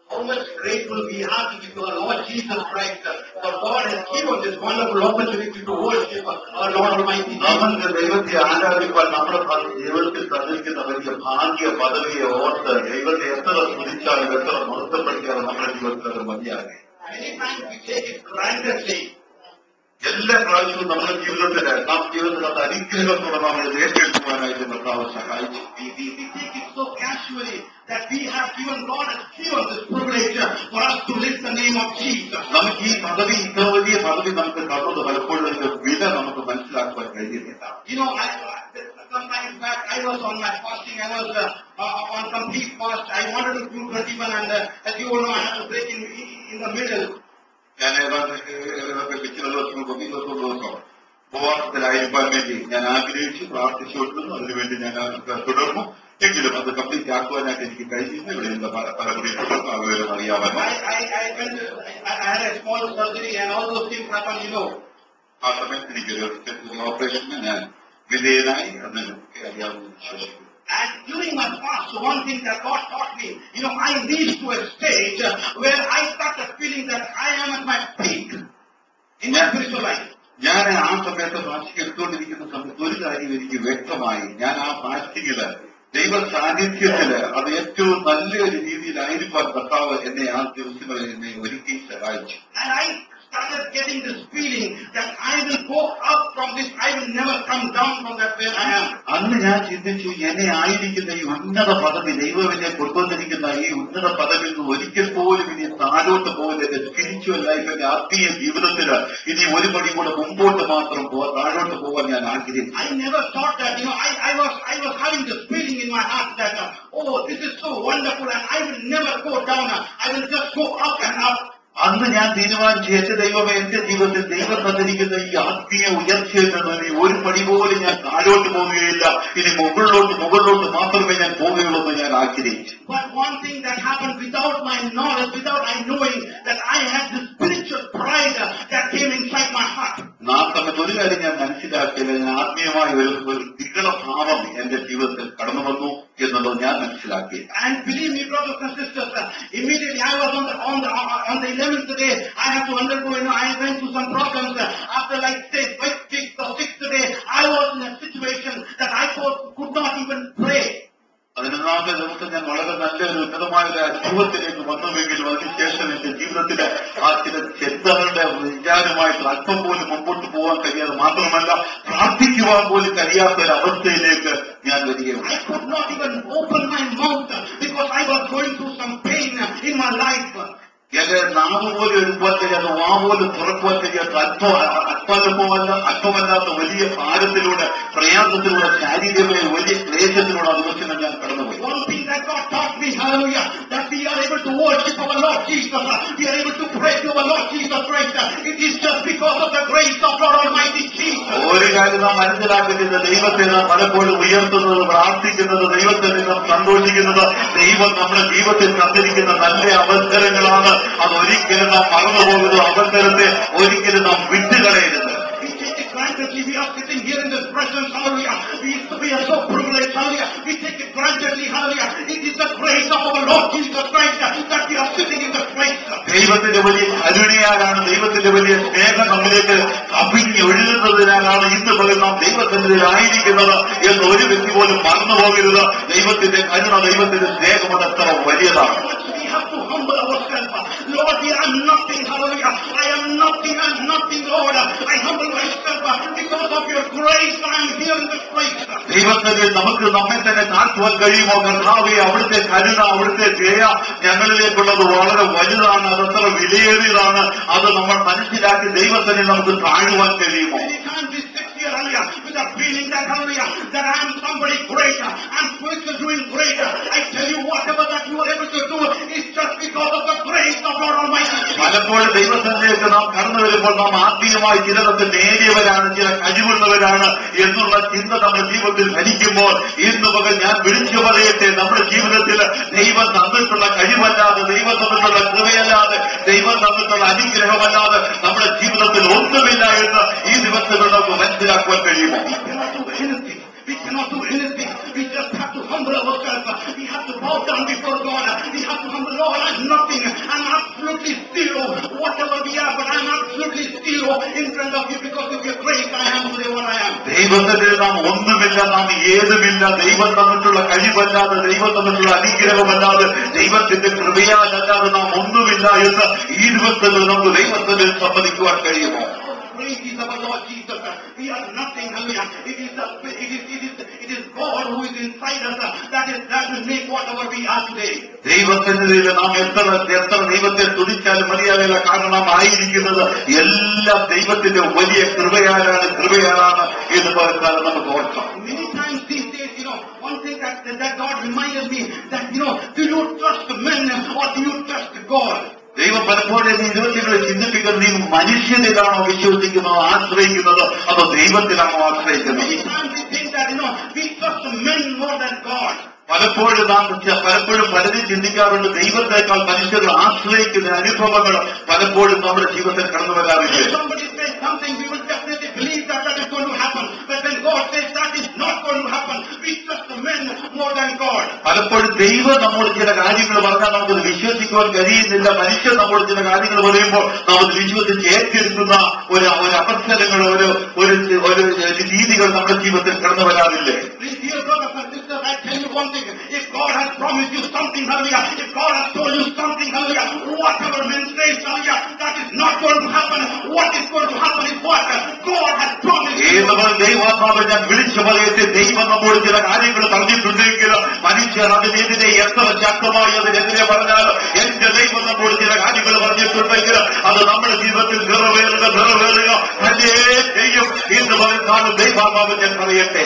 How much grateful we have to be to our Lord Jesus Christ, for God has given this wonderful opportunity to worship our Lord Almighty. നമുക്ക് ദൈവത്തെ ആരാധിക്കാൻ നമ്മുടെ ജീവിതത്തിൽ തന്നിരിക്കുന്ന വലിയ ഭാഗ്യ പദവിയെ ഓർത്ത് ദൈവത്തെ എത്ര സ്തുതിച്ചാലും എത്ര മഹത്വപ്പെടുത്തിയാലും നമ്മുടെ ജീവിതത്തിൽ അത് മതിയാകെ. Many times we take it grantedly. എല്ലാ പ്രാവശ്യവും നമ്മുടെ ജീവിതത്തിൽ നാം ജീവിതത്തിൽ അത് അനുഗ്രഹത്തോടെ നമ്മൾ ഏറ്റെടുക്കുവാനായിട്ട് കർത്താവ് സഹായിച്ചു. We take it so casually that we have given God has given this privilege for us to lift the name of Jesus. നമുക്ക് ഈ പദവി ഇത്ര വലിയ പദവി നമുക്ക് തന്നത് പലപ്പോഴും ഇതിന്റെ വില നമുക്ക് മനസ്സിലാക്കുവാൻ കഴിയുന്നില്ല. Sometimes back I was on my fasting. I was on complete fast. I wanted to do 21 and as you all know I had to break in the middle. ഞാൻ ചില ദിവസം ഉപവാസത്തിലായിരിക്കാൻ വേണ്ടി ഞാൻ ആഗ്രഹിച്ചു പ്രാർത്ഥിച്ചുകൊണ്ടിരുന്നു. അതിനുവേണ്ടി ഞാൻ തുടർന്നു. എങ്കിലും അത് കംപ്ലീറ്റ് ആക്കുവാനായിട്ട് എനിക്ക് കഴിഞ്ഞില്ല. ഇവിടെയുള്ള പല കുറികളും അവരും അറിയാമല്ലോ. I had a small surgery and all those things happened, you know. ആ സമയത്ത് എനിക്കൊരു ഓപ്പറേഷന് ഞാൻ വിധേയനായി. അതിന് അറിയാവുന്ന വിശ്വസിക്കുന്നു. And during my fast, one thing that God taught me, you know, I reached to a stage where I started feeling that I am at my peak in my spiritual life. ഞാൻ ആ സമയത്ത് fasting എടുത്തുകൊണ്ടിരിക്കുന്ന സമയത്ത് ഒരു കാര്യം എനിക്ക് വ്യക്തമായി. ഞാൻ ആ ഫാസ്റ്റിംഗില് ദൈവ സാന്നിധ്യത്തില് അത് ഏറ്റവും നല്ലൊരു രീതിയിലായിരിക്കാൻ കർത്താവ് എന്നെ ആ ദിവസങ്ങളിൽ എന്നെ ഒരുക്കി സഹായിച്ചു. And I started getting this feeling that I will go up from this, I will never come down from that where I am. അന്ന് ഞാൻ ചിന്തിച്ചു, എന്നെ ആയിരിക്കുന്ന ഈ ഉന്നത പദവി, ദൈവം എന്നെ കൊണ്ടുവന്നിരിക്കുന്ന ഈ ഉന്നത പദവിയിൽ നിന്ന് ഒരിക്കൽ പോലും ഇനി താഴോട്ട് പോകില്ല. എന്റെ സ്പിരിച്വൽ ലൈഫ്, എന്റെ ആത്മീയ ജീവിതത്തില് ഇനി ഒരു പടി കൂടെ മുമ്പോട്ട് മാത്രം താഴോട്ട് പോകാൻ ഞാൻ ആഗ്രഹിച്ചു. I never thought that, you know, I was having this feeling in my heart that, oh, this is so wonderful and I will never go down. I will just go up and up. അന്ന് ഞാൻ തീരുമാനിച്ചു, എന്റെ ദൈവമേ, എന്റെ ജീവിതത്തിൽ ദൈവം തന്നിരിക്കുന്ന ഈ ആത്മീയ ഉയർച്ചയിൽ നിന്ന് ഒരു പടി പോലും ഞാൻ താഴോട്ട് പോവുകയില്ല. ഇനി മുകളിലോട്ട് മാത്രമേ ഞാൻ പോവുകയുള്ളൂ എന്ന് ഞാൻ ആഗ്രഹിച്ചു. But one thing that happened without my knowledge, without I knowing that I had this spiritual pride that came inside my heart. ആ സമയത്ത് ഒരു കാര്യം ഞാൻ മനസ്സിലാക്കിയില്ല. ഞാൻ ആത്മീയമായ ഒരു വികലഭാവം എന്റെ ജീവിതത്തിൽ കടന്നു വന്നു എന്നുള്ളത് ഞാൻ മനസ്സിലാക്കി. And believe me, brothers and sisters, immediately I was on the 11th day, I had to undergo, you know, I went through some problems. After like say 5th or 6th day, I was in a situation that I could not even pray. 11ാമത്തെ ദിവസം ഞാൻ വളരെ നല്ലൊരു ഉന്നതമായ ഒരു അനുഭവത്തിലേക്ക് വന്നുവെങ്കിലും അതിനുശേഷം എന്റെ ജീവിതത്തില് ആ ചില ചിന്തകളുടെ വിചാരമായിട്ട് അല്പം പോലും മുമ്പോട്ട് പോകാൻ കഴിയാതെ, മാത്രമല്ല പ്രാർത്ഥിക്കുവാൻ പോലും കഴിയാത്ത ഒരു അവസ്ഥയിലേക്ക് ഞാൻ വരികയാണ്. I could not even open my mouth because I was going through some pain in my life. എന്റെ നാവ് പോലും എടുക്കുവാൻ കഴിയാത്ത, വാ പോലും തുറക്കുവാൻ കഴിയാത്ത അല്പമല്ലാത്ത വലിയ ഭാരത്തിലൂടെ, പ്രയാസത്തിലൂടെ, ശാരീരികമായ വലിയ ക്ലേശത്തിലൂടെ ആ ദിവസങ്ങൾ ഞാൻ കടന്നുപോയി. One thing that God taught me, hallelujah, that we are able to worship our Lord Jesus, we are able to pray to our Lord Jesus Christ. It is just because of the grace of Lord Almighty Jesus. ഒരു കാര്യം നാം മനസ്സിലാക്കുന്നത്, ദൈവത്തെ നാം പലപ്പോഴും ഉയർത്തുന്നത്, പ്രാർത്ഥിക്കുന്നത്, ദൈവത്തെ നാം സന്തോഷിക്കുന്നത്, ദൈവം നമ്മുടെ ജീവിതത്തിൽ തന്നിരിക്കുന്ന നല്ല അവസരങ്ങളാണ്. അതൊരിക്കലും നാം മറന്നുപോകുന്നത്, അവസരത്തെ ഒരിക്കലും നാം വിട്ടുകളയരുത്. We are sitting here in this presence, hallelujah. We are so privileged, hallelujah. We take it grantedly, hallelujah. It is the grace of our Lord Jesus Christ that we are sitting in this place. ദൈവത്തിന്റെ വലിയ കരുണയാലാണ്, ദൈവത്തിന്റെ വലിയ സ്നേഹം നമ്മിലേക്ക് അഭിഞ്ഞൊഴുകുന്നതിനാലാണ് ഇന്ന് പകൽ നാം ദൈവത്തിനായിരിക്കുന്നത് എന്ന് ഒരു വ്യക്തി പോലും മറന്നു പോകരുത്. ദൈവത്തിന്റെ കരുണ, ദൈവത്തിന്റെ സ്നേഹം അത്ര വലിയതാണ്. We have to humble ourselves. Lord, we are nothing, hallelujah. I am nothing, Lord. I humble myself because of your grace. I am here in this place. ദൈവത്തിന് നമുക്ക് നമ്മെ തന്നെ താഴ്ത്തുവാൻ കഴിയുമോ? കർത്താവേ, അവിടുത്തെ കരുണ, അവിടുത്തെ ദയ ഞങ്ങളിലേക്കുള്ളത് വളരെ വലുതാണ്, അതത്ര വിലയേറിയതാണ്. അത് നമ്മൾ മനസ്സിലാക്കി ദൈവത്തിന് നമുക്ക് താഴുവാൻ കഴിയുമോ? With a feeling that, hallelujah, that I am somebody great, I'm spiritually doing great. I tell you, whatever that you are able to do is just because of the grace of Lord Almighty. പലപ്പോഴും ദൈവത്തിലേക്ക് നാം കടന്നു വരുമ്പോൾ നാം ആത്മീയമായി ചിലതൊക്കെ നേടിയവരാണ്, ചില കഴിവുള്ളവരാണ് എന്നുള്ള ചിന്ത നമ്മുടെ ജീവിതത്തിൽ ഭരിക്കുമ്പോൾ, ഇന്ന് പകൽ ഞാൻ വിളിച്ചു പറയട്ടെ, നമ്മുടെ ജീവിതത്തിൽ ദൈവം തന്നിട്ടുള്ള കഴിവല്ലാതെ, ദൈവം തന്നിട്ടുള്ള കൃപയല്ലാതെ, ദൈവം തന്നിട്ടുള്ള അനുഗ്രഹമല്ലാതെ നമ്മുടെ ജീവിതത്തിൽ ഒന്നുമില്ല എന്ന് ഈ ദിവസങ്ങളിൽ നമുക്ക് മനസ്സിലാക്കുവാൻ കഴിയുമോ? We cannot do anything. We just have to I'm absolutely zero. Whatever we are, but I'm absolutely zero in front of you because of your grace. I am today what I am. ദൈവത്തിന്റെ നാം ഒന്നുമില്ല, നാം ഏതുമില്ല. ദൈവം തന്നിട്ടുള്ള കഴിവല്ലാതെ, ദൈവം തന്നിട്ടുള്ള അനുഗ്രഹമല്ലാതെ, ദൈവത്തിന്റെ കൃപയാലല്ലാതെ നാം ഒന്നുമില്ല എന്ന് ഈ ദിവസത്തിൽ നമുക്ക് ദൈവത്തിന് സമ്മതിക്കുവാൻ കഴിയുമോ? Praise is our Lord Jesus. We are nothing. Hallelujah. It is God who is inside us. That will make whatever we are today. ദൈവത്തിന്റെ നാം എത്ര ദൈവത്തെ തുതിച്ചാലും മതിയാകില്ല. കാരണം നാം ആയിരിക്കുന്നത് എല്ലാം ദൈവത്തിന്റെ വലിയ കൃപയാലാണ് എന്ന് പറഞ്ഞാൽ നമുക്ക് ഓർക്കാം. Many times these days, one thing that God reminded me that, do you trust men or do you trust God? ദൈവം പലപ്പോഴും ഈ ദിവസങ്ങളെ ചിന്തിപ്പിക്കുന്നത്, നീ മനുഷ്യനിലാണോ വിശ്വസിക്കുന്നത്, ആശ്രയിക്കുന്നത്, അതോ ദൈവത്തിലാണോ ആശ്രയിക്കുന്നത്? പലപ്പോഴും പലരും ചിന്തിക്കാറുണ്ട്, ദൈവത്തെക്കാൾ മനുഷ്യരെ ആശ്രയിക്കുന്ന അനുഭവങ്ങൾ പലപ്പോഴും നമ്മുടെ ജീവിതത്തിൽ കടന്നു വരാറില്ല. പലപ്പോഴും ദൈവം നമ്മോട് ചില കാര്യങ്ങൾ പറഞ്ഞാൽ നമുക്കത് വിശ്വസിക്കുവാൻ കഴിയുന്നില്ല. മനുഷ്യൻ നമ്മോട് ചില കാര്യങ്ങൾ പറയുമ്പോൾ നാം വിശ്വസിച്ച് ഏറ്റെടുക്കുന്ന ഒരു അവസരങ്ങൾ, ഒരു രീതികൾ നമ്മുടെ ജീവിതത്തിൽ കടന്നു വരാറില്ലേ? I tell you one thing, if God has promised you something, hallelujah, if God has told you something, hallelujah, whatever men say, hallelujah, that is not going to happen. What is going to happen is what God has promised you. ദൈവാത്മാവ് ഞാൻ വിളിച്ചു പറയട്ടെ, ദൈവം നമ്മോട് ചില കാര്യങ്ങൾ പറഞ്ഞിട്ടുണ്ടെങ്കിൽ മനുഷ്യർ അതിനെതിരെ എത്ര ശക്തമായി അതിനെതിരെ പറഞ്ഞാൽ, എന്റെ ദൈവം നമ്മോട് ചില കാര്യങ്ങൾ പറഞ്ഞിട്ടുണ്ടെങ്കിൽ അത് നമ്മുടെ ജീവിതത്തിൽ നിറവേറുക തന്നെ ചെയ്യും എന്ന് പറയുന്നതാണ് ദൈവാത്മാവ് ഞാൻ പറയട്ടെ.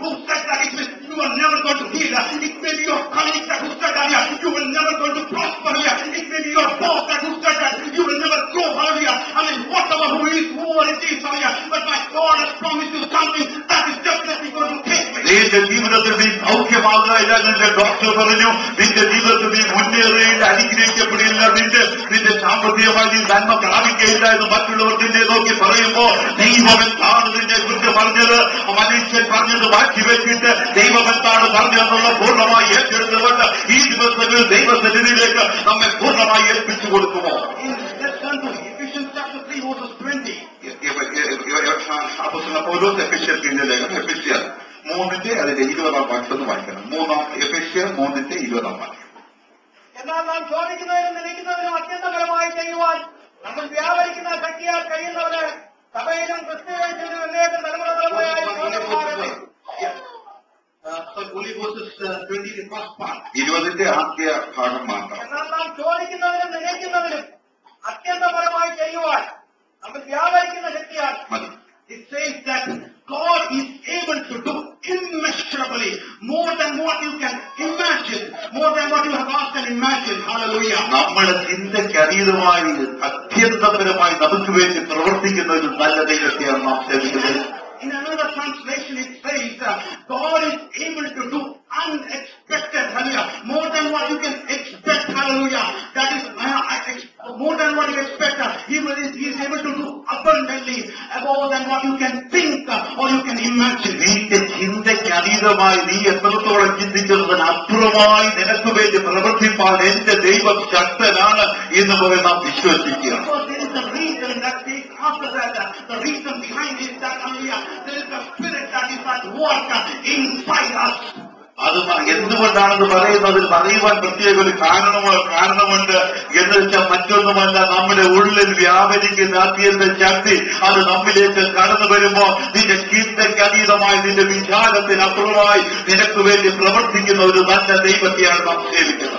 Who said that you are never going to heal? It may be your colleague that who said that you will never going to prosper. It may be your boss that who said that you will never grow. Hallelujah. I mean, whoever it is, hallelujah. But my God has promised you something that is definitely going to take place. നിന്റെ ജീവിതത്തിൽ നീ സൗഖ്യമാകുകയില്ല, നിന്റെ doctor പറഞ്ഞു. നിന്റെ ജീവിതത്തിൽ നീ മുന്നേറുകയില്ല, അനുഗ്രഹിക്കപ്പെടില്ല, നിന്റെ സാമ്പത്തികമായി നീ നന്മ പ്രാപിക്കുകയില്ല എന്ന് മറ്റുള്ളവർ നിന്നെ നോക്കി പറയുമ്പോൾ, ദൈവം എന്താണ് നിന്നെ കുറിച്ച് പറഞ്ഞത്, മനുഷ്യൻ പറഞ്ഞത് മാറ്റിവെച്ചിട്ട് ദൈവം എന്താണ് പറഞ്ഞതെന്നുള്ള പൂർണ്ണമായി ഏറ്റെടുത്തുകൊണ്ട് ഈ ദിവസങ്ങളിൽ ദൈവസന്നിധിയിലേക്ക് നമ്മെ പൂർണ്ണമായി ഏൽപ്പിച്ചു കൊടുക്കുമോ? എഫെസ്യർ 3 അതിന്റെ 20 വാക്യം വായിക്കണം. 3 എഫെസ്യർ 3 20. എന്നാൽ നാം ചോദിക്കുന്നതിനും നിലയ്ക്കുന്നതിനും അത്യന്തപരമായി ചെയ്യുവാൻ നമ്മൾ വ്യാപരിക്കുന്ന ശക്തിയാൽ കഴിയുന്നവര് സഭയിലും ക്രിസ്തുവിനും എന്നേക്കും തലമുറകളായി only verses 20, the first part. 20 ആദ്യ ഭാഗം മാത്രം. എന്നാൽ നാം ചോദിക്കുന്നതിനും നിലയ്ക്കുന്നതിനും അത്യന്തപരമായി ചെയ്യുവാൻ നമ്മൾ വ്യാപരിക്കുന്ന ശക്തിയാൽ. It says that God is able to do immeasurably more than what you can imagine, more than what you have asked and imagined. Hallelujah. നമ്മുടെ ചിന്തയ്ക്ക് അതീതമായി അത്യന്തപരമായി നമുക്ക് വേണ്ടി പ്രവർത്തിക്കുന്ന ഒരു നല്ല ദൈവത്തെയാണ് നാം സേവിക്കുന്നത്. In another translation it says God is able to do unexpected, hallelujah, more than what you can expect, hallelujah. That is more than what you expect. He is able to do abundantly above than what you can think or you can imagine. നിന്റെ ചിന്തയ്ക്ക് അതീതമായി നീ എത്രത്തോളം ചിന്തിക്കുന്നതിന് അപ്പുറമായി നിനക്ക് വേണ്ടി പ്രവർത്തിപ്പാൻ എന്റെ ദൈവം ശക്തനാണ് എന്ന് പറയും നാം വിശ്വസിക്കുക. After that, the reason behind it is that, hallelujah, there is a spirit that is at work inside us. അത് എന്തുകൊണ്ടാണെന്ന് പറയുവാൻ പ്രത്യേക ഒരു കാരണമുണ്ട്. എന്ന് വെച്ചാൽ മറ്റൊന്നുമല്ല, നമ്മുടെ ഉള്ളിൽ വ്യാപരിക്കുന്ന അത്യന്ത ശക്തി അത് നമ്മിലേക്ക് കടന്നു വരുമ്പോ നിന്റെ ചിന്തയ്ക്ക് അതീതമായി നിന്റെ വിചാരത്തിനപ്പുറമായി നിനക്ക് വേണ്ടി പ്രവർത്തിക്കുന്ന ഒരു നല്ല ദൈവത്തെയാണ് നാം സേവിക്കുന്നത്.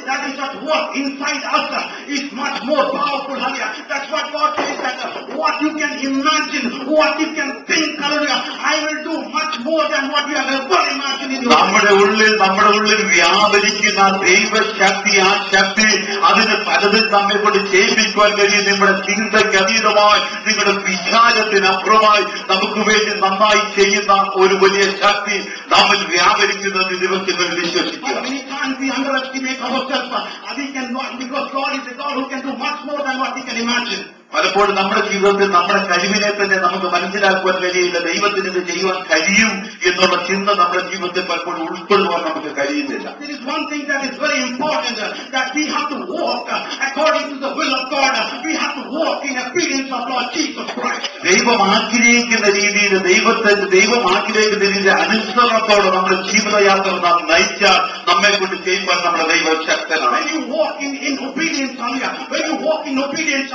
That is at work inside us is much more powerful, hallelujah. That's what God says, that what you can imagine, what you can think, hallelujah, I will do much more than what you have ever imagined in your life. നമ്മുടെ ഉള്ളിൽ വ്യാപരിക്കുന്ന ദൈവശക്തി, ആ ശക്തി അതിന് പലതും നമ്മെ കൊണ്ട് ചെയ്യിപ്പിക്കുവാൻ കഴിയും. നമ്മുടെ ചിന്തയ്ക്ക് അതീതമായി നിങ്ങളുടെ വിചാരത്തിനപ്പുറമായി നമുക്ക് വേണ്ടി നന്നായി ചെയ്യുന്ന ഒരു വലിയ ശക്തി നമ്മൾ വ്യാപരിക്കുന്നത് ദിവസങ്ങളിൽ വിശ്വസിക്കുക. Many times we underestimate ourselves. We cannot, because God is a God who can do much more than what we can imagine. പലപ്പോഴും നമ്മുടെ ജീവിതത്തിൽ നമ്മുടെ കഴിവിനെ തന്നെ നമുക്ക് മനസ്സിലാക്കുവാൻ കഴിയില്ല. ദൈവത്തിന് ഇത് ചെയ്യുവാൻ കഴിയും എന്നുള്ള ചിന്ത നമ്മുടെ ജീവിതത്തിൽ പലപ്പോഴും ഉൾക്കൊള്ളുവാൻ നമുക്ക് കഴിയുന്നില്ല. There is one thing that is very important, that we have to walk according to the will of God. We have to walk in obedience of Lord Jesus Christ. ദൈവം ആഗ്രഹിക്കുന്ന രീതിയിൽ ദൈവം ആഗ്രഹിക്കുന്ന രീതിയിൽ അനുസരണത്തോടെ നമ്മുടെ ജീവിതയാത്ര നാം നയിച്ചാൽ നമ്മെ കൊണ്ട് ചെയ്യുവാൻ നമ്മുടെ ദൈവം ശക്തനാണ്. When you walk in obedience, when you walk in obedience,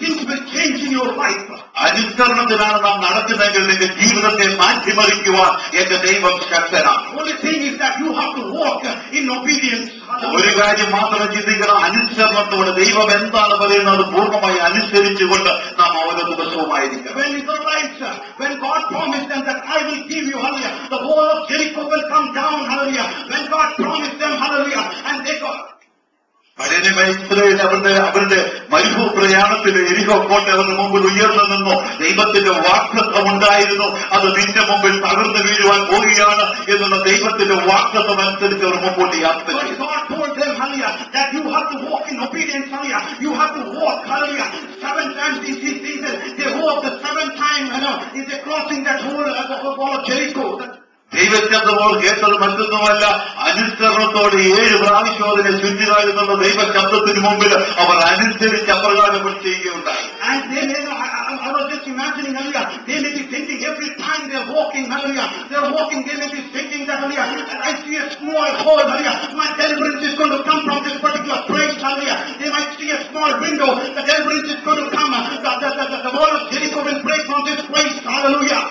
things will change in your life. അനുസരണത്തിലാണ് നാം നടത്തുന്നതെങ്കിൽ നിന്റെ ജീവിതത്തെ മാറ്റിമറിക്കുവാൻ എന്റെ ദൈവം ശക്തനാണ്. Only thing is that you have to walk in obedience. ഒരു കാര്യം മാത്രം ചിന്തിക്കണം, അനുസരണത്തോടെ ദൈവം എന്താണ് പറയുന്നത് പൂർണ്ണമായി അനുസരിച്ചുകൊണ്ട് നാം ഓരോ ദിവസവുമായിരിക്കും. When Israelites, when God promised them that I will give you, hallelujah, the wall of Jericho will come down, hallelujah. When God promised them, hallelujah, and they got പഴയ ഇസ്രായേൽ അവരുടെ മരുഭൂ പ്രയാണത്തിൽ എരിഹോ കോട്ട അവരുടെ മുമ്പിൽ ഉയർന്നു നിന്നു. ദൈവത്തിന്റെ വാഗ്ദത്തം ഉണ്ടായിരുന്നു, അത് നിന്റെ മുമ്പിൽ തകർന്നു വീഴുവാൻ പോവുകയാണ് എന്നുള്ള ദൈവത്തിന്റെ വാഗ്ദത്തം അനുസരിച്ച് അവർ മുമ്പോട്ട് യാത്ര ചെയ്തു. God told them, hallelujah, that you have to walk in obedience, hallelujah. You have to walk, hallelujah. 7 times they walk the 7th time, is they crossing that whole wall of Jericho. ദൈവശബ്ദമോൾ കേട്ടത് മറ്റൊന്നുമല്ല, അനുസരണത്തോടെ 7 പ്രാവശ്യം അതിനെ ചുറ്റുക എന്നുള്ള ദൈവശബ്ദത്തിന് മുമ്പിൽ അവർ അനുസരിച്ച് അപ്രകാരം ചെയ്യുകയുണ്ടായി. And I was just imagining, hallelujah, they may be thinking every time they're walking, hallelujah, they may be thinking that, hallelujah, I see a small hole, hallelujah, my deliverance is going to come from this particular place, hallelujah. They might see a small window, the deliverance is going to come, the wall of Jericho will break from this place, hallelujah.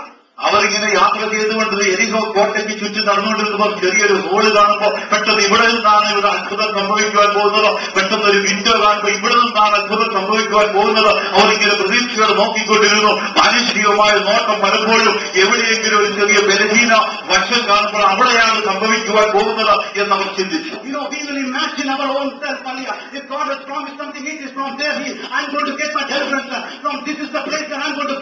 അവരിങ്ങനെ യാത്ര ചെയ്തുകൊണ്ട് എരിഹോ കോട്ടയ്ക്ക് ചുറ്റും നടന്നുകൊണ്ടിരുന്നപ്പോൾ ചെറിയൊരു hall കാണുമ്പോൾ പെട്ടെന്ന് ഇവിടെ നിന്നാണ് ഇവിടെ അത്ഭുതം സംഭവിക്കുവാൻ പോകുന്നത്, പെട്ടെന്ന് ഒരു വിൻഡോ കാണുമ്പോൾ ഇവിടെ നിന്നാണ് അത്ഭുതം സംഭവിക്കുവാൻ പോകുന്നത്. അവരിങ്ങനെ പ്രതീക്ഷയോടെ നോക്കിക്കൊണ്ടിരുന്നു. മാനുഷികമായ നോട്ടം പലപ്പോഴും എവിടെയെങ്കിലും ഒരു ചെറിയ ബലഹീന വശം കാണുമ്പോൾ അവിടെയാണ് സംഭവിക്കുവാൻ പോകുന്നത് എന്നവർ ചിന്തിച്ചു. We will imagine our own self, hallelujah. If God has promised something, it is from there. I'm going to get my deliverance from this is the place that I'm going to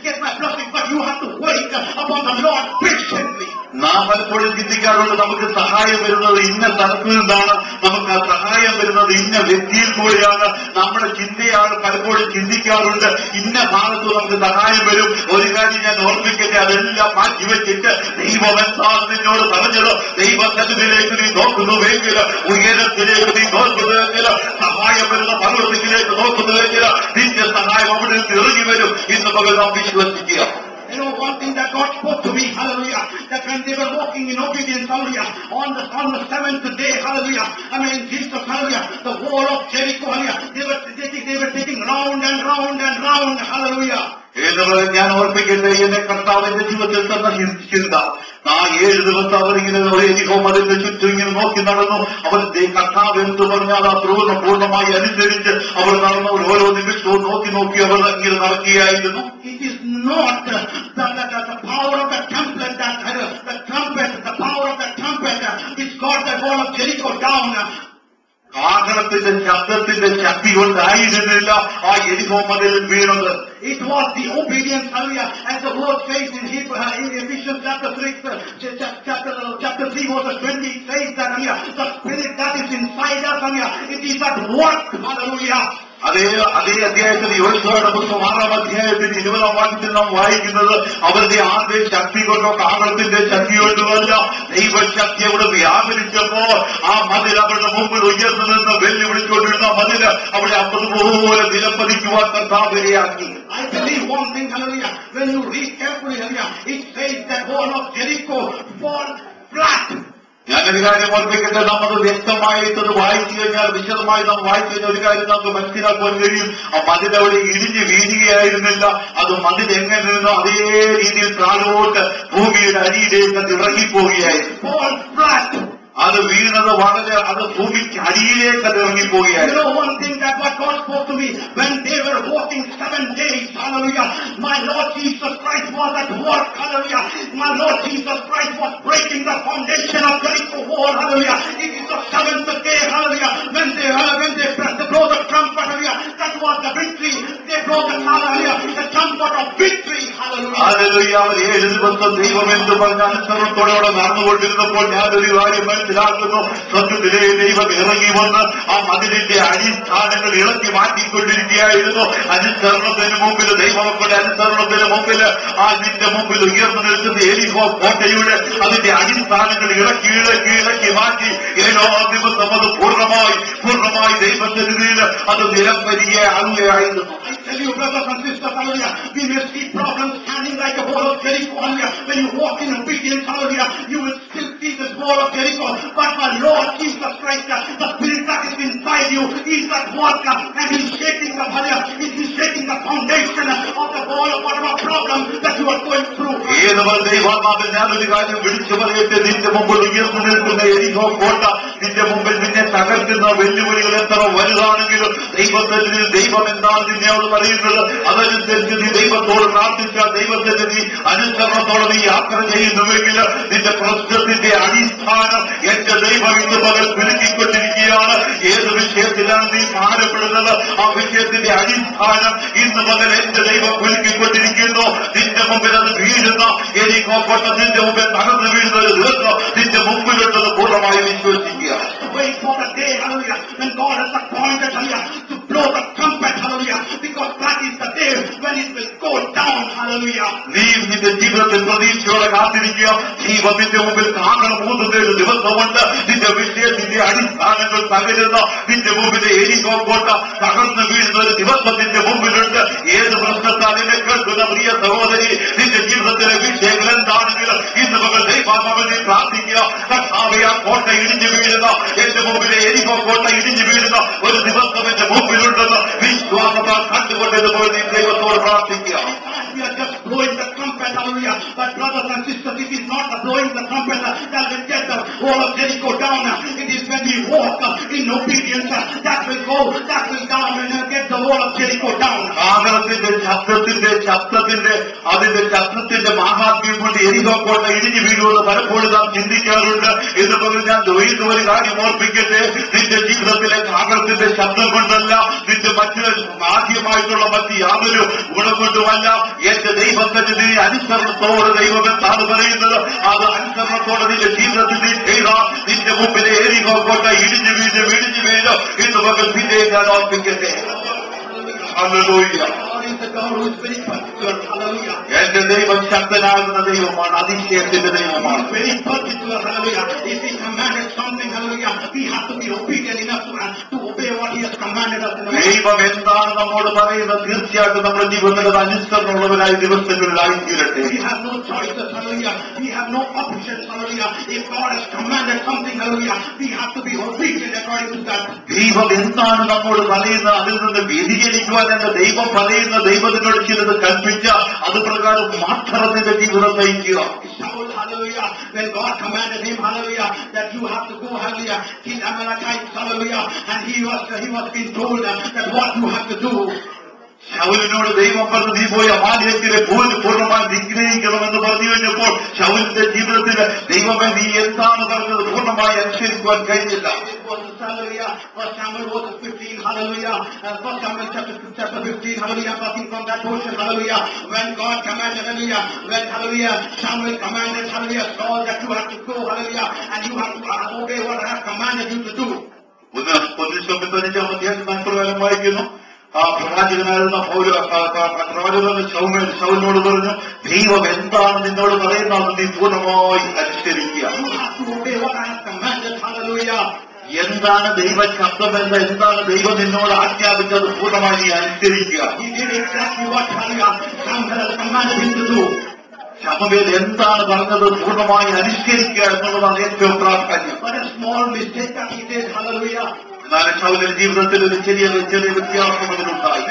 get my blessing. But you have to wait upon the Lord patiently. നാം പലപ്പോഴും ചിന്തിക്കാറുണ്ട്, നമുക്ക് സഹായം വരുന്നത് ഇന്ന സ്ഥലത്തു നിന്നാണ്, നമുക്ക് ആ സഹായം വരുന്നത് ഇന്ന വ്യക്തിയിൽ കൂടെയാണ്. നമ്മുടെ ചിന്തയാണ് പലപ്പോഴും ചിന്തിക്കാറുണ്ട്, ഇന്ന ഭാഗത്ത് നമുക്ക് സഹായം വരും. ഒരു കാര്യം ഞാൻ ഓർമ്മിക്കട്ടെ, അതെല്ലാം മാറ്റിവെച്ചിട്ട് ദൈവം എന്താണ് നിന്നോട് പറഞ്ഞത്? ദൈവസന്നിധിയിലേക്ക് നീ നോക്കുന്നുവെങ്കിൽ, ഉയരത്തിലേക്ക് നീ നോക്കുന്നുവെങ്കിൽ, സഹായം വരുന്ന പർവ്വതത്തിലേക്ക് നോക്കുന്നുവെങ്കിൽ നിന്റെ സഹായം അവിടെ നിന്ന് ഇറങ്ങി വരും എന്ന് പകൽ നാം വിശ്വസിക്കുക. One thing that God spoke to me, hallelujah, that when they were walking in obedience, hallelujah, on the 7th day, hallelujah, Jesus, hallelujah, the wall of Jericho, hallelujah, they were taking round and round and round, hallelujah. ഞാൻ ഓർപ്പിക്കട്ടെ, എന്നെ കർത്താവിന്റെ ജീവിതത്തിൽ തന്ന ചിന്ത, ആ 7 ദിവസം അവരിങ്ങനെ എരിഹോ മതിലിന്റെ ചുറ്റും ഇങ്ങനെ നോക്കി നടന്നു. അവർ കർത്താവ് എന്ത് പറഞ്ഞാൽ ആ പൂർണ്ണമായി അനുസരിച്ച് അവർ നടന്നു. ഓരോ നിമിഷവും നോക്കി അവർ ഇങ്ങനെ നടക്കുകയായിരുന്നു. It is not the power of the trumpet the power of the trumpet which got the wall of Jericho down. കാഹളത്തിന്റെ ശബ്ദത്തിന്റെ ശക്തി കൊണ്ടായിരുന്നില്ല ആ എരിഹോ മതിൽ വീണത്. It was the obedience, hallelujah, as the word says in Ephesians chapter 3 verse 20, it says that, hallelujah, the spirit that is inside us, hallelujah, it is at work, hallelujah. അതേ അധ്യായത്തിൽ യോശുവയുടെ പുസ്തകം 6-ാം അധ്യായത്തിൽ 20-ാം വാക്യത്തിൽ നാം വായിക്കുന്നത് അവരുടെ ആദ്യ ശക്തി കൊണ്ടോ കാഹളത്തിന്റെ ശക്തി കൊണ്ടുമല്ല, ദൈവശക്തി അവിടെ വ്യാപരിച്ചപ്പോൾ ആ മതിൽ അവരുടെ മുമ്പിൽ ഉയർന്നു നിന്ന് വെല്ലുവിളിച്ചുകൊണ്ടിരുന്ന മതിൽ അവിടെ അതുപോലെ നിലപ്പതിക്കുവാൻ കർത്താവിനെയാക്കി. I believe one thing, hallelujah, when you read carefully, hallelujah, it says that wall of Jericho fall flat. ഞാനൊരു കാര്യം ഓർമ്മിക്കട്ടെ, നമ്മൾ വ്യക്തമായിട്ടത് വായിച്ചു കഴിഞ്ഞാൽ, വിശദമായി നാം വായിച്ചു കഴിഞ്ഞാൽ ഒരു കാര്യം നമുക്ക് മനസ്സിലാക്കുവാൻ കഴിയും. ആ മതിലവിടെ ഇടിഞ്ഞ് വീഴുകയായിരുന്നില്ല, അത് മതിൽ എങ്ങനെ നിന്നോ അതേ രീതിയിൽ താഴോട്ട് ഭൂമിയുടെ അടിയിലേക്ക് അത് ഇറങ്ങിപ്പോവുകയായിരുന്നു. അത് വീണത് അത് ഭൂമിക്ക് അടിയിലേക്ക് അത് ഇറങ്ങിപ്പോവുകയായിരുന്നു. One thing that what God spoke to me when they were walking 7 days, hallelujah, my Lord Jesus Christ was at work, hallelujah. My Lord Jesus Christ was breaking the foundation of Jericho wall, hallelujah. It is the 7th day, hallelujah, when they blow the trumpet, hallelujah, that was the victory. They brought the comfort of victory. Hallelujah. Hallelujah. അവർ 7 ദിവസം ദൈവം എന്ന് പറഞ്ഞ അനുസരണത്തോടെ അവിടെ നടന്നുകൊണ്ടിരുന്നപ്പോൾ ഞാനൊരു കാര്യം മനസ്സിലാക്കുന്നു. സത്യത്തിലെ ദൈവം ഇറങ്ങി വന്ന് ആ മതിലിന്റെ അടിസ്ഥാനങ്ങൾ ഇളക്കി മാറ്റിക്കൊണ്ടിരിക്കുകയായിരുന്നു. അനുസരണത്തിന് മുമ്പിൽ, ദൈവമക്കളുടെ അനുസരണത്തിന് മുമ്പിൽ, ആ നിന്റെ മുമ്പിൽ ഉയർന്നു നിൽക്കുന്ന എരിഹോ കോട്ടയുടെ അതിന്റെ അടിസ്ഥാനങ്ങൾ ഇളക്കി മാറ്റി ഏതോ ദിവസം അത് പൂർണ്ണമായി ദൈവസന്നിധിയിൽ അത് നിലംപരിയാകുകയായിരുന്നു. I tell you, brothers and sisters, hallelujah, we may see problems standing like a wall of Jericho, hallelujah. When you walk in obedience, hallelujah, you will still see this wall of Jericho. But my Lord Jesus Christ, the Spirit that is inside you, is that worker, and He's shaking the hallelujah, He's shaking the foundation of the wall of whatever problem that you are going through. ഏതവർ ദൈവാത്മാവിൽ ഞാനൊരു കാര്യം വിളിച്ചു പറയട്ടെ. നിന്റെ മുമ്പിൽ ഉയർന്നു നിൽക്കുന്ന എരിഹോ കോട്ട, നിന്റെ മുമ്പിൽ നിന്നെ തകർക്കുന്ന വെല്ലുവിളികൾ എത്ര വലുതാണെങ്കിലും ദൈവത്തിന് ദൈവം എന്താണ് നിന്നോട് പറയുന്നത് അതനുസരിച്ച് നീ ദൈവത്തോട് പ്രാർത്ഥിച്ചാൽ ദൈവത്തിന്റെ നീ അനുസരണത്തോടെ നീ യാത്ര ചെയ്യുന്നുവെങ്കിൽ നിന്റെ പ്രശ്നത്തിന്റെ അടിസ്ഥാനം എന്റെ ദൈവം ഇന്ന് പകൽ പെരുക്കിക്കൊണ്ടിരിക്കുകയാണ്. ഏത് വിഷയത്തിലാണ് നീ ഭാരപ്പെടുന്നത് ആ വിഷയത്തിന്റെ അടിസ്ഥാനം ഇന്ന് പകൽ എന്റെ ദൈവം പെരുക്കിക്കൊണ്ടിരിക്കുന്നു. നിന്റെ മുമ്പിൽ അത് വീഴുന്ന എരിഹോ കോട്ട നിന്റെ മുമ്പിൽ തകർന്നു വീഴുന്ന ഒരു ദിവസം നിന്റെ മുമ്പിലുള്ളത് പൂർണ്ണമായി വിശ്വസിക്കുക. Wait for the day, hallelujah, when God has appointed, hallelujah, to blow the trumpet, hallelujah, because that is the day when it will go down, hallelujah. നീ നിന്റെ ജീവിതത്തിൽ പ്രതീക്ഷയോടെ കാത്തിരിക്കുക. ദൈവം നിന്റെ മുമ്പിൽ കാഹളം ഊതുന്ന ഒരു ദിവസമുണ്ട്. നിന്റെ വിഷയത്തിന്റെ അടിസ്ഥാനങ്ങൾ തകരുന്ന നിന്റെ മുമ്പിലെ എരിഹോ കോട്ട തകർന്നു വീഴുന്ന ഒരു ദിവസം നിന്റെ മുമ്പിലുണ്ട്. ഏത് പ്രശ്നത്താൽ എന്നെ കേൾക്കുന്ന പ്രിയ സഹോദരി, നിന്റെ ജീവിതത്തിലെ വിഷയങ്ങൾ എന്താണെങ്കിലും ഇന്ന് മകൾ ദൈവാത്മാവിനെ പ്രാർത്ഥിക്കുക. കർത്താവേ, ആ കോട്ട ഇടിഞ്ഞു വീഴുന്ന എന്റെ മുമ്പിലെ എരിഹോ കോട്ട ഇടിഞ്ഞു വീഴുന്ന ഒരു ദിവസം എന്റെ മുമ്പിലുണ്ടെന്ന് വിശ്വാസത്താൽ കണ്ടുകൊണ്ടിരുന്നപ്പോൾ നീ ദൈവത്തോട് പ്രാർത്ഥിക്കുക. We are just blowing the trumpet, hallelujah. But brothers and sisters, it is not the blowing the trumpet that will get the wall of Jericho down. It is when we walk in obedience that will go down and get the wall of Jericho down. കാഹളത്തിന്റെ ശബ്ദത്തിന്റെ മഹാത്മ്യം കൊണ്ട് എരിഹോ കോട്ട ഇടിഞ്ഞു വീഴുമെന്ന് പലപ്പോഴും നാം ചിന്തിക്കാറുണ്ട്. എന്ന് പറഞ്ഞ് ഞാൻ ദ്വൈത ഒരു കാര്യം ഓർപ്പിക്കട്ടെ. നിന്റെ ജീവിതത്തിലെ കാഹളത്തിന്റെ ശബ്ദം കൊണ്ടല്ല, നിന്റെ മറ്റ് ആദ്യമായിട്ടുള്ള മറ്റ് യാതൊരു ഗുണം കൊണ്ടുമല്ല. എന്റെ ദൈവത്തിന്റെ നീ അനുസരണത്തോടെ ദൈവം എന്താണ് പറയുന്നത് അത് അനുസരണത്തോടെ നിന്റെ ജീവിതത്തിൽ നീ ചെയ്താൽ നിന്റെ മുമ്പിലെ എരിഹോ കോട്ട ഇടിഞ്ഞു വീഴും എന്ന് മകൾ പിന്നെ ഞാൻ ഓർപ്പിക്കട്ടെ. ഹല്ലേലൂയ. എന്റെ ദൈവം ശക്തനാകുന്ന ദൈവമാണ്, അതിശയത്തിന്റെ ദൈവമാണ്. ദൈവം എന്താണ് നമ്മോട് പറയുന്നത് തീർച്ചയായിട്ടും നമ്മുടെ ജീവിതത്തിൽ അനുസരണമുള്ളവരായി ദിവസങ്ങളിലായി തീരട്ടെ. ദൈവം എന്താണ് നമ്മോട് പറയുന്നത് അതിൽ നിന്ന് വ്യതിചലിക്കുവാൻ എന്റെ ദൈവം പറയുന്ന ദൈവത്തിനോട് ചിലത് കൽപ്പിച്ച അത് പ്രകാരം മാത്രം നിന്റെ ജീവിതം നയിക്കുക. When God commanded him, hallelujah, that you have to go, hallelujah, kill Amalekites, hallelujah, and he was being told that what you have to do. ശൗലിനോട് ദൈവം പറഞ്ഞു നീ പോയി അമാലേക്കിനെ പൂർണ്ണമായി നിഗ്രഹിക്കണമെന്ന് പറഞ്ഞു കഴിഞ്ഞപ്പോൾ ശൗലിന്റെ ജീവിതത്തിൽ ദൈവമേ നീ എന്താണ് പറഞ്ഞത് പൂർണ്ണമായി അനുസരിക്കുവാൻ കഴിഞ്ഞില്ല. First Samuel 15, hallelujah. First Samuel chapter 15, hallelujah. Talking from that portion, hallelujah. When God commanded, hallelujah. When, hallelujah, Samuel commanded, hallelujah, Saul that you have to go, hallelujah, and you have to obey what I have commanded you to do. പ്രകാരം വായിക്കുന്നു. ആ പ്രവാചകനായിരുന്ന പ്രവാചകൻ ശൗലിനോട് പറഞ്ഞു ദൈവം എന്താണ് നിന്നോട് പറയുന്നത് നീ പൂർണ്ണമായി അനുസരിക്കുക. എന്താണ് ദൈവ ശബ്ദമെന്ന് എന്താണ് ദൈവം നിന്നോട് ആജ്ഞാപിച്ചത് പൂർണ്ണമായി നീ അനുസരിക്കുക. ശമൂവേൽ എന്താണ് പറഞ്ഞത് പൂർണ്ണമായി അനുസരിക്കുക എന്നുള്ളതാണ് ഏറ്റവും പ്രാധാന്യം. എന്നാലും ശൗലിന്റെ ജീവിതത്തിൽ ഒരു ചെറിയ വ്യത്യാസം അതിലുണ്ടായി.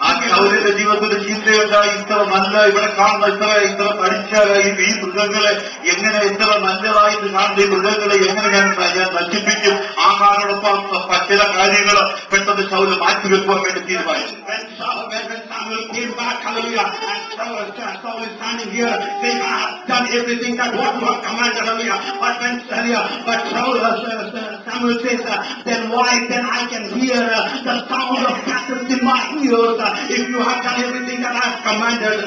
ആ ശൗലിന്റെ ജീവിതത്തിൽ ചിന്തയുണ്ടായി ഇത്ര നല്ല ഇവിടെ കാണുന്ന ഇത്ര പഠിച്ചാലായി ഈ മൃഗങ്ങളെ എങ്ങനെ ഇത്ര നല്ലതായിട്ട് കാണുന്ന ഈ മൃഗങ്ങളെ എങ്ങനെ ഞാൻ നശിപ്പിക്കും. ആഹാരോടൊപ്പം പച്ച ചില കാര്യങ്ങൾ പെട്ടെന്ന് ശൗല് മാറ്റിവെക്കുവാൻ വേണ്ടി തീരുമാനിച്ചു. When Samuel came back, hallelujah, and Saul is standing here saying, I have done everything that what you have commanded, hallelujah. But when Samuel says, then why then I can hear the sound of cattle in my ears if you have done everything that I have commanded.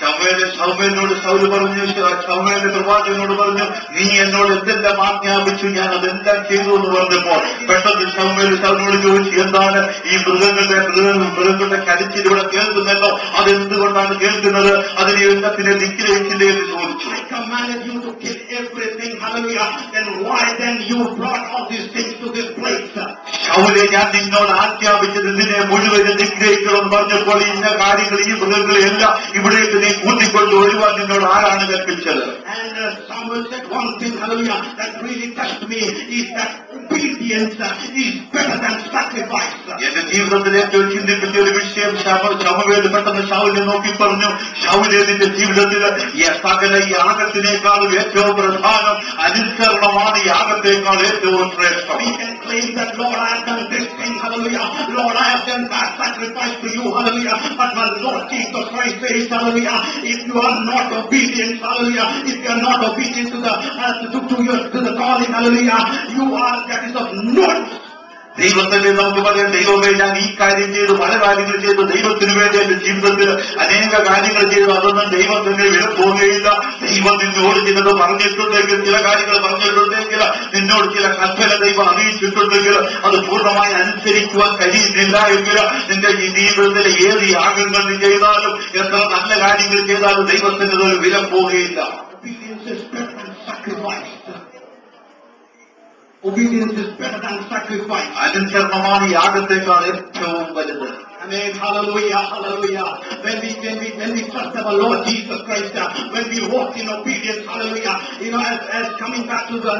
ശമൂവേലിനോട് Saul പറഞ്ഞു, ശമൂവേലിന്റെ പ്രവാചകനോട് പറഞ്ഞു, നീ എന്നോട് എന്തെല്ലാം ആജ്ഞാപിച്ചു, ഞാൻ അതെല്ലാം ചെയ്തു എന്ന് പറഞ്ഞപ്പോൾ പെട്ടെന്ന് ശമൂവേൽ ചോദിച്ചു, എന്താണ് ഈ മൃഗങ്ങളുടെ കരച്ചിലൂടെ കേൾക്കുന്നല്ലോ, അതെന്തുകൊണ്ടാണ് കേൾക്കുന്നത്, അതിനെ എല്ലാത്തിനെ നിഗ്രഹിച്ചില്ലേ എന്ന് ചോദിച്ചു. ശൗലേ, ഞാൻ നിന്നോട് ആജ്ഞാപിച്ചത് ഇതിനെ മുഴുവനും നിഗ്രഹിക്കണമെന്ന് പറഞ്ഞപ്പോൾ ഇന്ന കാര്യങ്ങൾ ഈ മൃഗങ്ങളെല്ലാം ഇവിടേക്ക് നീ കൂട്ടിക്കൊണ്ട് ഒഴിവാൻ നിന്നോട് ആരാണ് കൽപ്പിച്ചത്? And Samuel said one thing, hallelujah, that really touched me is that obedience is better than sacrifice. എന്റെ ജീവിതത്തിൽ ഏറ്റവും ചിന്തിപ്പിച്ച ഒരു വിഷയം ശമൂവേൽ പെട്ടെന്ന് ശൗലിനെ നോക്കി പറഞ്ഞു, ശൗലേ, നിന്റെ ജീവിതത്തിൽ സകല യാഗത്തിനേക്കാളും ഏറ്റവും പ്രധാനം അനുസരണമാണ്, യാഗത്തേക്കാൾ ഏറ്റവും ശ്രേഷ്ഠം. We can claim that, Lord, I have done this thing, hallelujah, Lord, I have done that sacrifice to you, hallelujah, but my Lord Jesus Christ says, hallelujah, if you are not obedient, hallelujah, if you are not obedient to the calling, hallelujah, you are, that is of no use. ദൈവത്തിന്റെ നമുക്ക് പറയാം, ദൈവമേ, ഞാൻ ഈ കാര്യം ചെയ്തു, പല കാര്യങ്ങൾ ചെയ്തു, ദൈവത്തിന് വേണ്ടി എന്റെ ജീവിതത്തിൽ അനേക കാര്യങ്ങൾ ചെയ്തു, അതൊന്നും ദൈവം തന്നെ വിലപ്പോകുകയില്ല. ദൈവം നിന്നോട് ചിലത് പറഞ്ഞിട്ടുണ്ടെങ്കിൽ, ചില കാര്യങ്ങൾ പറഞ്ഞിട്ടുണ്ടെങ്കിൽ, നിന്നോട് ചില കൽപ്പന ദൈവം അറിയിച്ചിട്ടുണ്ടെങ്കിൽ അത് പൂർണ്ണമായി അനുസരിക്കുവാൻ കഴിയുന്നില്ല എങ്കിൽ നിന്റെ ഈ ജീവിതത്തിലെ ഏത് യാഗങ്ങൾ നീ ചെയ്താലും, എത്ര നല്ല കാര്യങ്ങൾ ചെയ്താലും ദൈവത്തിന് ഒരു വില പോവുകയില്ല. Obedience is better than sacrifice. അനുസരണമാണ് യാഗത്തേക്കാൾ ഏറ്റവും വലുത്. Amen. Hallelujah. Hallelujah. When we trust our Lord Jesus Christ, when we walk in obedience, hallelujah. As coming back to the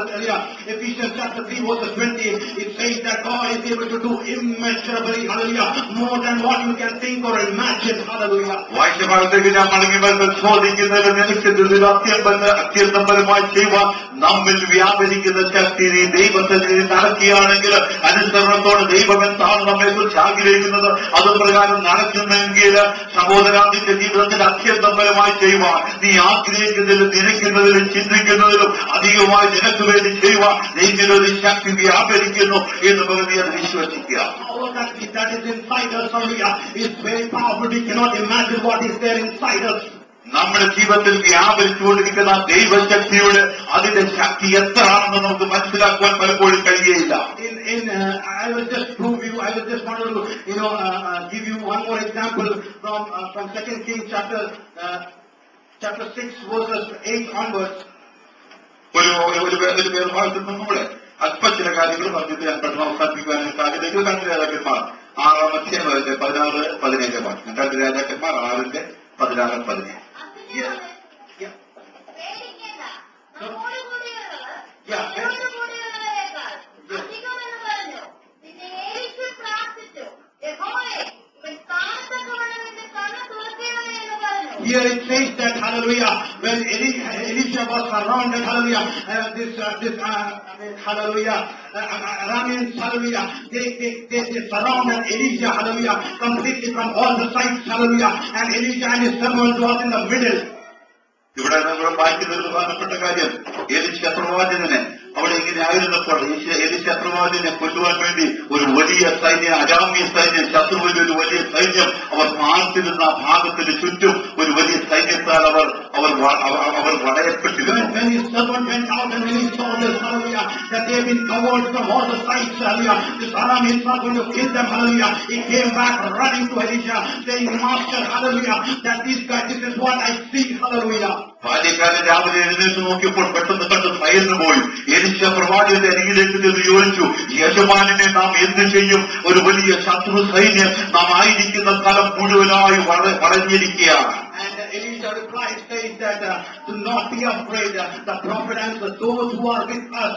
Ephesians chapter 3 verse 20, it says that God is able to do immeasurably, hallelujah, more than what you can think or imagine, hallelujah. വാക്യഭാഗത്തേക്ക് ഞാൻ മടങ്ങി ചോദിക്കുന്നത്, നിനക്ക് അത്യന്തപരമായി ചെയ്യുവാൻ നമ്മിൽ വ്യാപരിക്കുന്ന ശക്തി നീ ദൈവത്തിൽ നടക്കുകയാണെങ്കിൽ, അനുസരണത്തോടെ ദൈവം എന്താണ് നമ്മെ കുറിച്ച് ആഗ്രഹിക്കുന്നത് അതുപ്രകാരം നടക്കുന്നെങ്കിൽ, സഹോദരാ, നിന്റെ ജീവിതത്തിൽ അത്യന്തപരമായി ചെയ്യുവാൻ നീ ആഗ്രഹിക്കുന്നതിലും നിനയ്ക്കുന്നതിലും ചിന്തിക്കുന്നതിലും അധികമായി നിനക്ക് വേണ്ടി ചെയ്യുവാൻ നിങ്ങളൊരു ശക്തി വ്യാപരിക്കുന്നു എന്ന് പറഞ്ഞ് അത് വിശ്വസിക്കുക. That is inside us, hallelujah, is very powerful. We cannot imagine what is there inside us. നമ്മുടെ ജീവിതത്തിൽ വ്യാപരിച്ചുകൊണ്ടിരിക്കുന്ന ദൈവശക്തിയുടെ അതിന്റെ ശക്തി എത്രയാണെന്ന് നമുക്ക് മനസ്സിലാക്കുവാൻ പലപ്പോഴും കഴിയുകയില്ല. I will just prove you. I will just want to give you one more example from 2 Kings chapter 6 verses 8 onwards. ഒരു ഭാഗത്ത് നമ്മുടെ അല്പ ചില കാര്യങ്ങൾ പറഞ്ഞിട്ട് ഞാൻ പെട്ടെന്ന് അവസാനിപ്പിക്കുവാനും സാധ്യതകൾ. 2 രാജാക്കന്മാർ 6-ാം അധ്യായം 16-17 വാക്യം. 2 രാജാക്കന്മാർ 6-16-17. Here it says that, hallelujah, when Elisha was surrounded, hallelujah, hallelujah, Arameans, hallelujah, they surrounded Elisha, hallelujah, completely from all the sides, hallelujah, and Elisha and his servants was in the middle. ഇവിടെ നമ്മൾ വായിക്കുന്ന ഒരു പ്രധാനപ്പെട്ട കാര്യം, എലീശ പ്രവാചകനെ അവിടെ ഇങ്ങനെ ആയിരുന്നപ്പോൾ എലീശ പ്രവാചകനെ കൊല്ലുവാൻ വേണ്ടി ഒരു വലിയ സൈന്യം, അരാമ്യ സൈന്യം, ശത്രുവിന്റെ ഒരു വലിയ സൈന്യം അവർ പാർത്തിരുന്ന ഭാഗത്തിന് ചുറ്റും ഒരു വലിയ സൈന്യത്താൽ അവർ വളയപ്പെട്ടിരുന്നു. When his servant went out and when he saw this, hallelujah, that they have been covered from all the sides, hallelujah, this Arameans are going to kill them, hallelujah, he came back running to Elisha saying, Master, hallelujah, that these guys, this is what I see, hallelujah. ബാല്യക്കാരൻ രാവിലെ എഴുന്നേറ്റ് നോക്കിയപ്പോൾ പെട്ടെന്ന് കണ്ട് ഭയന്നു പോയി. എലീശ പ്രവാചകന്റെ അരികിലേക്ക് ചെന്ന് ചോദിച്ചു, യജമാനനെ നാം എന്ത് ചെയ്യും? ഒരു വലിയ ശത്രു സൈന്യം നാം ആയിരിക്കുന്ന സ്ഥലം മുഴുവനായി വളഞ്ഞിരിക്കുകയാണ്. And Elisha replied, saying that do not be afraid. The prophet answered, those who are with us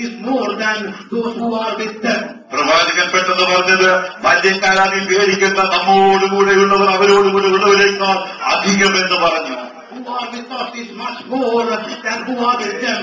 is more than those who are with them. പ്രവാചകൻ പെട്ടെന്ന് പറഞ്ഞത്, ബാല്യക്കാരാനിൽ പേടിക്കുന്ന നമ്മോടുകൂടെയുള്ളവർ അവരോടുകൂടെ ഉള്ളവരേക്കാൾ അധികമെന്ന് പറഞ്ഞു. Who are with us is much more than who are with them.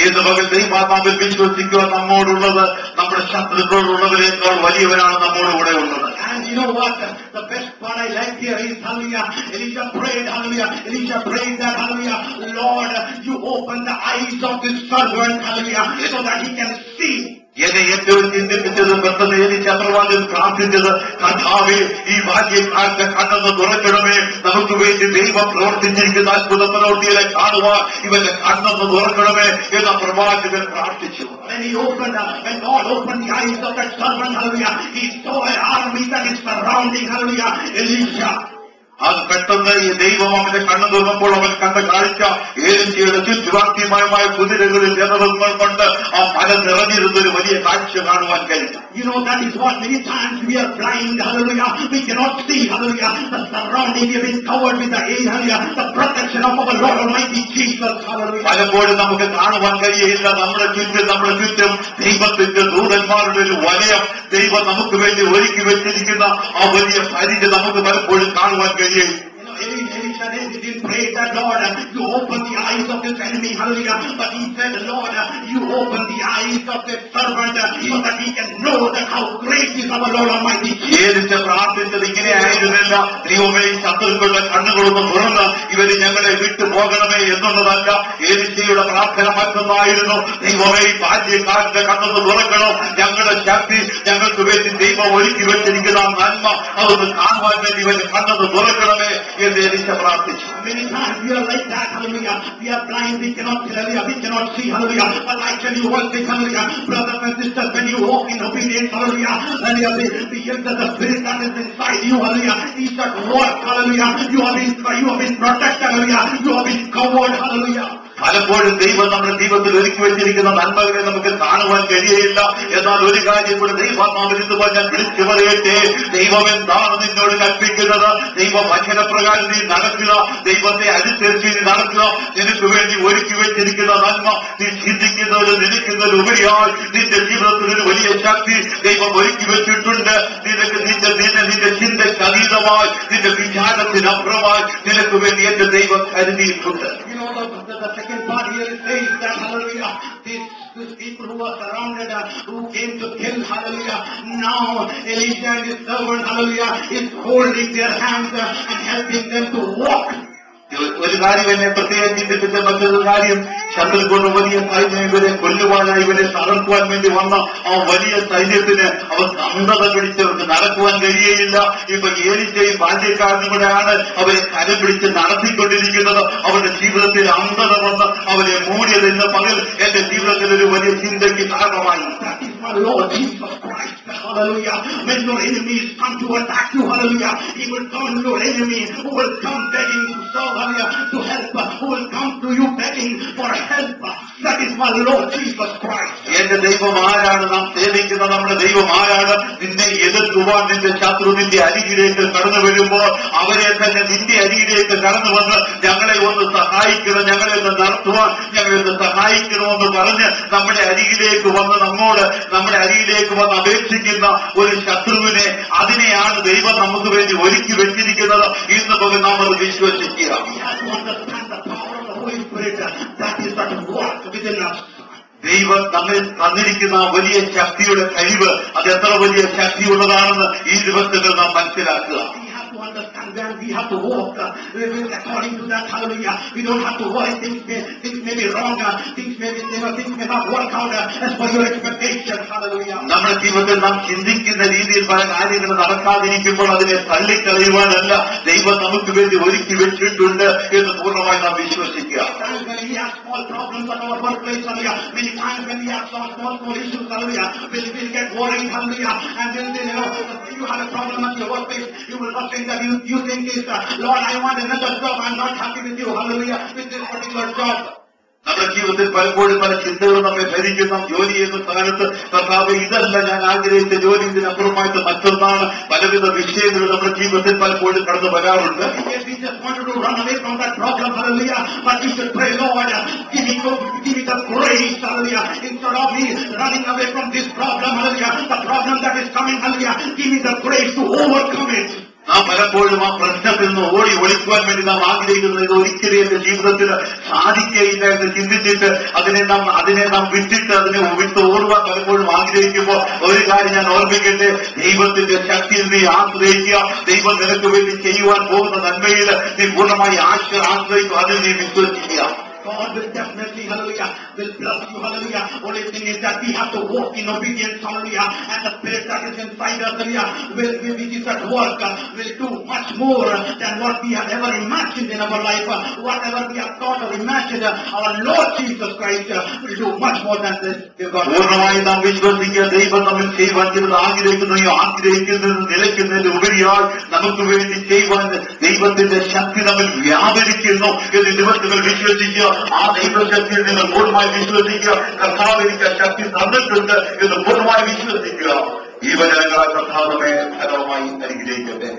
ഏത് പകൽ ദൈവാത്മാവിൽ വിശ്വസിക്കുക നമ്മോടുള്ളത് നമ്മുടെ ശത്രുക്കളോടുള്ളവരെക്കാൾ വലിയവനാണ് നമ്മോട് കൂടെ ഉള്ളത്. And you know what? The best part I like here is, hallelujah, Elisha prayed, hallelujah, Elisha prayed that, hallelujah, Lord, you open the eyes of this servant, hallelujah, so that he can see. എന്നെ ഏറ്റവും ചിന്തിപ്പിച്ചത് പെട്ടെന്ന് എനിക്ക് അപ്രവാചകൻ പ്രാർത്ഥിച്ചത്, കർത്താവേ, ഈ ബാല്യക്കാരുടെ കണ്ണെന്ന് തുറക്കണമേ, നമുക്ക് വേണ്ടി ദൈവം പ്രവർത്തിച്ചിരിക്കുന്ന അത്ഭുത പ്രവൃത്തികളെ കാണുവാൻ ഇവന്റെ കണ്ണെന്ന് തുറക്കണമേ എന്ന പ്രവാചകൻ പ്രാർത്ഥിച്ചു. When God opened the eyes of that servant, hallelujah, he saw an army that is surrounding, hallelujah, Elisha. അത് പെട്ടെന്ന് ഈ ദൈവം അവന്റെ കണ്ണു തുറന്നപ്പോൾ അവൻ കണ്ട കാഴ്ച ഏലിശയുടെ ചുറ്റുവാക്യമായ കുതിരകളിൽ ജനങ്ങൾ കൊണ്ട് ആ മല നിറഞ്ഞിരുന്ന ഒരു വലിയ കാഴ്ച കാണുവാൻ കഴിഞ്ഞു. You know, that is what many times we are blind, hallelujah, we cannot see, hallelujah, the surrounding, we have been covered with the air, hallelujah, the protection of our Lord Almighty Jesus, hallelujah. പലപ്പോഴും നമുക്ക് കാണുവാൻ കഴിയില്ല, നമ്മുടെ ചുറ്റും ദൈവത്തിന്റെ ദൂതന്മാരുടെ ഒരു വലയം ദൈവം നമുക്ക് വേണ്ടി ഒരുക്കി വെച്ചിരിക്കുന്ന ആ വലിയ പരിച നമുക്ക് പലപ്പോഴും കാണുവാൻ കഴിയും. Elisha didn't pray that, Lord, you open the eyes of this enemy, hallelujah, but he said, Lord, you open the eyes of this servant so that he can know that how great is our Lord Almighty. Elisha പ്രാർത്ഥിച്ചത് ഇങ്ങനെ ആയിരുന്നില്ല, ദൈവമേ ശത്രുക്കളുടെ കണ്ണുകളൊന്ന് തുറന്ന് ഇവര് ഞങ്ങളെ വിട്ടു പോകണമേ എന്നുള്ളതല്ല. ഏലിശയുടെ പ്രാർത്ഥന മറ്റൊന്നായിരുന്നു, ദൈവമേ ബാല്യക്കാരുടെ കണ്ണൊന്ന് തുറക്കണം, ഞങ്ങളുടെ ശക്തി ഞങ്ങൾക്ക് വേണ്ടി ദൈവം ഒരുക്കി വെച്ചിരിക്കുന്ന നന്മ അതൊന്ന് കാണുവാൻ വേണ്ടി ഇവന്റെ കണ്ണൊന്ന് തുറക്കണമേ എന്ന് ഏലിശ പ്രാർത്ഥിച്ചു. Many times we are like that, hallelujah. We are blind, we cannot see, hallelujah. But I tell you one thing, hallelujah, brothers and sisters, when you walk in obedience, hallelujah, and you enter the spirit that is inside you, hallelujah, he shall walk, hallelujah. You have been protected, hallelujah. You have been covered, hallelujah. പലപ്പോഴും ദൈവം നമ്മുടെ ജീവിതത്തിൽ ഒരുക്കി വെച്ചിരിക്കുന്ന നന്മകളെ നമുക്ക് കാണുവാൻ കഴിയയില്ല. എന്നാൽ ഒരു കാര്യം കൂടെ ദൈവാത്മാവിൽ നിന്ന് ഞാൻ വിളിച്ചു പറയട്ടെ, ദൈവം എന്താണ് നിന്നോട് കൽപ്പിക്കുന്നത്? ദൈവ വചനപ്രകാരം നീ നടക്കുക, ദൈവത്തെ അനുസരിച്ച് നീ നടക്കുക. നിനക്ക് വേണ്ടി ഒരുക്കി വെച്ചിരിക്കുന്ന നന്മ നീ ചിന്തിക്കുന്നതിൽ നിനക്കുന്നതിലുപരിയായി നിന്റെ ജീവിതത്തിൽ ഒരു വലിയ ശക്തി ദൈവം ഒരുക്കി വെച്ചിട്ടുണ്ട്. നിന്റെ ചിന്തയ്ക്ക് അതീതമായി, നിന്റെ വിചാരത്തിനപ്പുറമായി നിനക്ക് വേണ്ടി എന്റെ ദൈവം കരുതിയിട്ടുണ്ട്. The second part here says that, hallelujah, these people who were surrounded, who came to kill, hallelujah, now Elisha and his servant, hallelujah, is holding their hands and helping them to walk. ഒരു കാര്യം എന്നെ പ്രത്യേകം ചിന്തിപ്പിച്ച മറ്റൊരു കാര്യം, ശത്രുക്കളുടെ വലിയ സൈന്യം ഇവരെ കൊല്ലുവാനായി ഇവരെ തകർക്കുവാൻ വേണ്ടി വന്ന ആ വലിയ സൈന്യത്തിന് അവർ അന്ധത പിടിച്ചവർക്ക് നടക്കുവാൻ കഴിയുകയില്ല. ഇപ്പൊ ഏലിശയും ബാല്യക്കാരനും കൂടെയാണ് അവരെ കരം പിടിച്ച് നടത്തിക്കൊണ്ടിരിക്കുന്നത്. അവരുടെ ജീവിതത്തിൽ അന്ധത വന്ന് അവരെ മൂടിയത് ഇന്ന് പകൽ എന്റെ ജീവിതത്തിൽ ഒരു വലിയ ചിന്തയ്ക്ക് കാരണമായി. Lord Jesus Christ, hallelujah. When your enemies come to attack you, hallelujah, he will turn your enemy who will come begging to serve, hallelujah, to help, who will come to you begging for help. That is my Lord Jesus Christ. എന്റെ ദൈവം ആരാണ്? നാം സേവിക്കുന്ന നമ്മുടെ ദൈവം ആരാണ്? നിന്നെ എതിർക്കുവാൻ നിന്റെ ശത്രു നിന്റെ അരികിലേക്ക് കടന്നു വരുമ്പോൾ അവരെ തന്നെ നിന്റെ അരികിലേക്ക് കടന്നു വന്ന് ഞങ്ങളെ ഒന്ന് സഹായിക്കണം, ഞങ്ങളെ ഒന്ന് നടത്തുവാൻ ഞങ്ങളെ ഒന്ന് സഹായിക്കണമെന്ന് പറഞ്ഞ് നമ്മുടെ അരികിലേക്ക് വന്ന് നമ്മുടെ അരികിലേക്ക് വന്ന് അപേക്ഷിക്കുന്ന ഒരു ശത്രുവിനെ, അതിനെയാണ് ദൈവം നമുക്ക് വേണ്ടി ഒരുക്കി വെച്ചിരിക്കുന്നത്. ഇന്ന് പകൽ നാം അത് വിശ്വസിക്കുക. ദൈവം നമ്മെ തന്നിരിക്കുന്ന വലിയ ശക്തിയുടെ കഴിവ് അത് എത്ര വലിയ ശക്തിയുള്ളതാണെന്ന് ഈ ദിവസത്തിൽ നാം മനസ്സിലാക്കുക. When we have to walk according to that, hallelujah. We don't have to worry. Things may be wrong. Things may not work out as per your expectation. Hallelujah. നമ്മുടെ ജീവിതത്തിൽ നാം ചിന്തിക്കുന്ന രീതിയിൽ പല കാര്യങ്ങൾ നടക്കാതിരിക്കുമ്പോൾ അതിനെ തള്ളിക്കളയുവാനല്ല ദൈവം നമുക്ക് വേണ്ടി ഒരുക്കി വെച്ചിട്ടുണ്ട് എന്ന് പൂർണ്ണമായി നാം വിശ്വസിക്കുക. When we have small problems at our workplace, hallelujah. Many times when we have some small issues, hallelujah, we'll get worried, hallelujah. And then you have a problem at your workplace, you will not think that you think is, Lord, I want another job. I'm not happy with you, hallelujah, with this particular job. നമ്മുടെ ജീവിതത്തിൽ പലപ്പോഴും പല ചിന്തകൾ നമ്മെ ഭരിക്കുന്ന ജോലി ചെയ്യുന്ന സ്ഥാനത്ത് കർത്താവേ ഇതല്ല ഞാൻ ആഗ്രഹിച്ച ജോലി, ഇതിനപ്പുറമായിട്ട് മറ്റൊന്നാണ്. പലവിധ വിഷയങ്ങൾ നമ്മുടെ ജീവിതത്തിൽ പലപ്പോഴും കടന്നു വരാറുണ്ട്. We just wanted to run away from that problem, hallelujah, but we should pray, Lord, give me the grace, hallelujah, instead of me running away from this problem, hallelujah, the problem that is coming, hallelujah, give me the grace to overcome it. നാം പലപ്പോഴും ആ പ്രശ്നത്തിൽ നിന്ന് ഒളിക്കുവാൻ വേണ്ടി നാം ആഗ്രഹിക്കുന്നത് ഇത് ഒരിക്കലും എന്റെ ജീവിതത്തിൽ സാധിക്കുകയില്ല എന്ന് ചിന്തിച്ചിട്ട് അതിനെ നാം വിട്ടിട്ട് അതിനെ വിട്ട് ഓടുവാൻ പലപ്പോഴും ആഗ്രഹിക്കുമ്പോൾ ഒരു കാര്യം ഞാൻ ഓർമ്മിക്കട്ടെ, ദൈവത്തിന്റെ ശക്തിയിൽ നീ ആശ്രയിക്കുക. ദൈവം നിനക്ക് വേണ്ടി ചെയ്യുവാൻ പോകുന്ന നന്മയിൽ നീ പൂർണ്ണമായി ആശ്രയിക്കുക, അതിൽ നീ വിശ്വസിക്കുക. God will definitely, hallelujah, will bless you, hallelujah. Only thing is that we have to walk in obedience, hallelujah, and the spirit that is inside us, hallelujah, which is at work, will do much more than what we have ever imagined in our life. Whatever we have thought or imagined, our Lord Jesus Christ will do much more than this. പൂർണ്ണമായി നാം വിശ്വസിക്കുക. ദൈവം നമ്മൾ ചെയ്യുവാൻ ചിലത് ആഗ്രഹിക്കുന്നത് നിലയ്ക്കുന്നതിന് ഉപരിയായി നമുക്ക് വേണ്ടി ചെയ്യുവാൻ ദൈവത്തിന്റെ ശക്തി നമ്മൾ വ്യാപരിക്കുന്നു എന്ന് ദിവസങ്ങൾ വിശ്വസിക്കുക. ആ ദൈവശക്തിയിൽ നിങ്ങൾ പൂർണ്ണമായി വിശ്വസിക്കുക. കർത്താവ് എനിക്ക് ശക്തി തന്നിട്ടുണ്ട് എന്ന് പൂർണ്ണമായി വിശ്വസിക്കുക. ഈ വചനങ്ങളെ കർത്താവ് ഫലമായി അനുഗ്രഹിക്കട്ടെ.